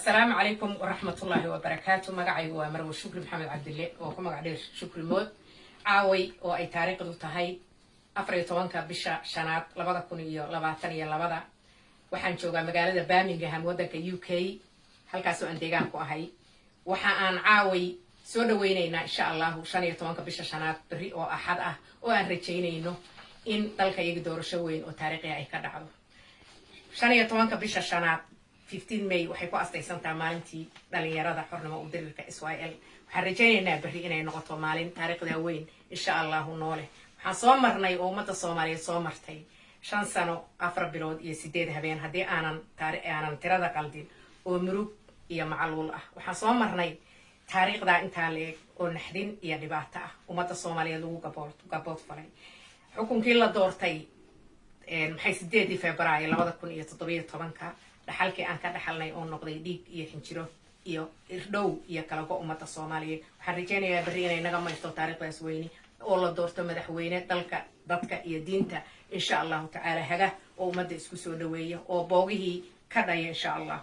السلام عليكم ورحمة الله وبركاته. مقعي ومرو شكر محمد عبد الله وكم قعدير شكر مود عاوي وأي تاريخ دو تهي أفري طوانك بشا شنات لبدا كونيو لباتانيا لبدا وحان جوغا مقالة بامينغهام ودنك UK halkaas oo aan deegaan ku ahay waxa aan caawi soo dhaweynayna insha Allah 15 bisha shanaad bari oo ahad ah oo aan rajaynayno in dalka iyaga doorasho weyn oo taariikhi ay ka dhacdo 15 bisha shanaad 15 May waxay ku astaysantaa maalintii dhalinyarada xornimo u dirirka Israel waxaan rajaynaynaa bari inay noqoto maalin taariikhda weyn insha Allah noole waxaan soo marnay oo ummadda Soomaaliyeed soo martay 5 sano 4 bilood iyo 8 habeen hadii aanan tirada qaldin oo murug iyo macluul ah waxaan soo marnay taariikhda inta leeg oo naxdin iyo dhibaato ah ummadda Soomaaliyeed lagu gabood falay xukunkii la doortay maxay 8 Febraayo 2017 dhaxalkii aan ka dhaxalnay oo noqday dhiig iyo xinjiro iyo irdhow iyo kala go ummadda Soomaaliyeed waxaan rajaynayaa bari inay naga maysto taariikhdaas weyni oo la doorto madaxweyne dalka dadka iyo diinta insha Allah ta'ala haga oo ummadda isku soo dhaweeyo oo boogihii ka dhaya insha Allah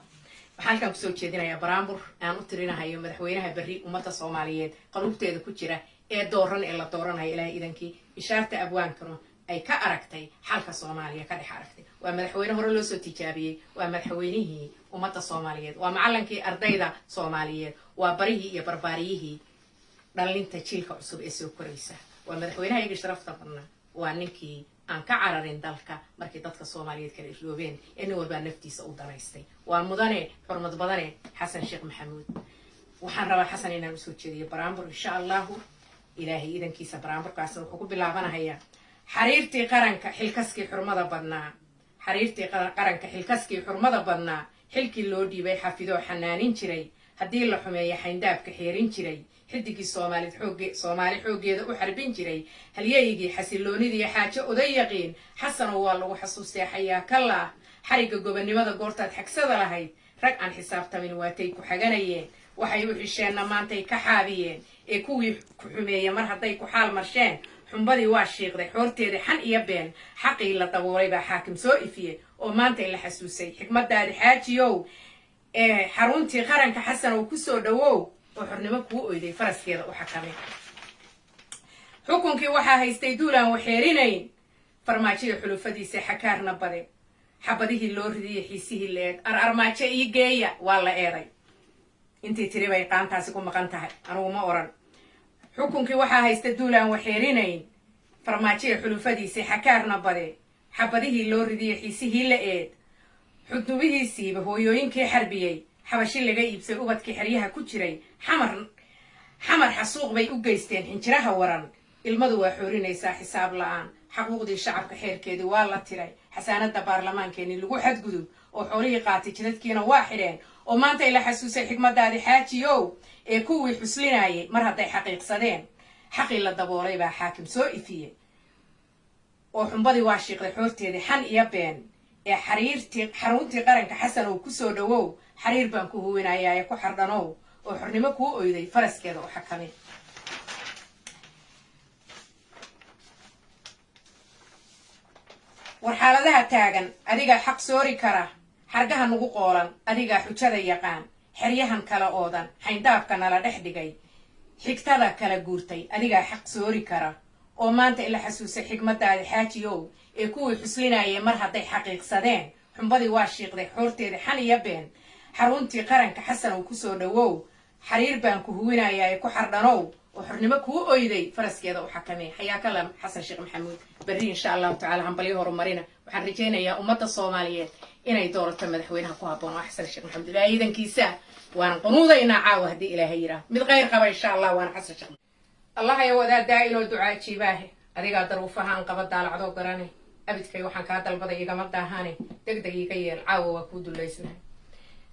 waxaan ka soo jeedinayaa baraambur aan u tirinayo madaxweynaha bari ummadda Soomaaliyeed qalubteeda ku jira ee dooran ee la dooranayo ilaahay idankii ishaarta abwaankana ay ka aragtay xalka Soomaaliya ka dhex aragtay waa madaxweyne hore loo soo tijaabiyay waa madaxweynihii ummadda Soomaaliyeed waa macallinkii ardayda Soomaaliyeed waa barihii iyo barbaariyihii dhalinta jiilka cusub ee soo koraysa waa madaxweynaha iga sharafta badna waa ninkii aan ka cararin dalka markii dadka Soomaaliyeed kala isloobeen in walba naftiisa u danaystay waa mudane xurmad badane Xasan Sheekh Maxamuud waxaan rabaa Xasan inaan u soo jeediyo baraambur insha Allah ilaahay idankiisa baraamburkaas wuxuu ku bilaabanayaa xariirtii qaranka xilkaskii xurmada badnaa xariirtii qaranka xilkaskii xurmada badnaa xilkii loo dhiibay xafido xanaanin jiray haddii la xumeeyo xayndaabka xeerin jiray xidigii Soomaali xoogeeda u xarbin jiray halyeeyigii xasiloonidii xaajo oday yaqiin Xasan waa lagu xasuustay xayaa kala xariga gobonimada goortaad xagsada lahayd rag aan xisaabtamin waatay ku xaganayeen waxay u xisheenna maantay ka xaabiyeen ee kuwii ku xumeeyay mar hadday ku xaal marsheen xumbadii waa shiiqday xoorteeda xan iyo been xaqii la daboolay baa xaakim soo ifiyay oo maanta la xasuusay xikmadaadi xaajiyow ee xaruntii qaranka Xasan oo ku soo dhawow oo xornimo ku oyday faraskeeda u xakamay xukunkii waxa haystay duulaan waxeerinayn farmaajiyo xulufadiisa xakaarna bade xabadihii loo ridiyay xiisihii leed armaajo ii geeya waa la eeday intii tiri bay qaantaasi ku maqan tahay anigu ma oran xukunkii waxa haystay duulaan waxeerinayn farmaajiyo xulufadiisa xakaarna bade xabadihii loo ridiyay xiisihii la eed xudubihiisiiba hooyooyinkii xarbiyay xabashi laga iibsay ubadkii xeryaha ku jiray xamar xasuuq bay u geysteen xinjiraha waran ilmadu waa xoorinaysaa xisaab la'aan xaquuqdii shacabka xeerkeedii waa la tiray xasaanada baarlamaankeeni lagu xadgudub oo xoolihii qaatay jidadkiina waa xidheen oo maanta la xasuusay xikmadaadi xaajiyow ee kuwii xuslinayay mar hadday xaqiiqsadeen xaqii la daboolay baa xaakim soo ifiyay oo xumbadii waa shiiqday xoorteedii xan iyo been ee xaruntii qaranka Xasan oo ku soo dhawow xariir baan ku huwinayaa ee ku xardhanow oo xornimo ku oyday faraskeeda u xakamay war xaaladaha taagan adiga xaq soori kara xargaha nagu qoolan adiga xujada yaqaan xeryahan kala oodan xayndaabka nala dhex dhigay xigtada kala guurtay adiga xaq soori kara oo maanta ila xasuusay xikmadaadi xaajiyow ee kuwii xuslinayay mar hadday xaqiiqsadeen xumbadii waa shiiqday xoorteeda xan iyo been xaruntii qaranka Xasan oo ku soo dhawow xariir baan ku huwinayaa ee ku xardhanow oo xornimo ku oyday faraskeeda u xakamay xayaa kala Xasan Sheekh Maxamuud bari insha Allah ta'ala hanbaliyo horumarina waxaan rajaynayaa ummadda Soomaaliyeed inay doorato madaxweynaha ku habboon oo Xasan Sheekh Maxamuud iidankiisa waan qanuudayna caawa hadii Ilaahay yiraahdo mid qeyr qaba insha Allah waan Xasan Sheekh Allah ya wada daa'ino ducaa jibaahe adiga daruufahan qaba daalacdo garanay abidkay waxaan ka dalbaday igama daahane degdeg iga yeel caawa waa ku duleysnaa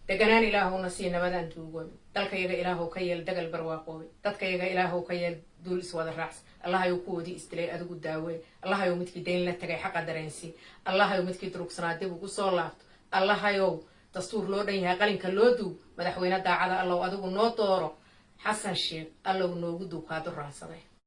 deganaan ilaahu nasiin nabadan tuugood dalkayaga ilaahu ka yeel dagal barwaaqooy dadkayaga ilaahu ka yeel duul iswada raacs Allah ayu ku wadi istilay adigu daaway Allah ayu midkii deyn la tagay xaq dareensi Allah ayu midkii durugsanaa dib ugu soo laabto Allah ayu dastuur loo dhan yahay qalinka loo duub madaxweynaha daacada Allah adigu noo dooro Xasan Sheekh Allah noogu duuqaado raansaday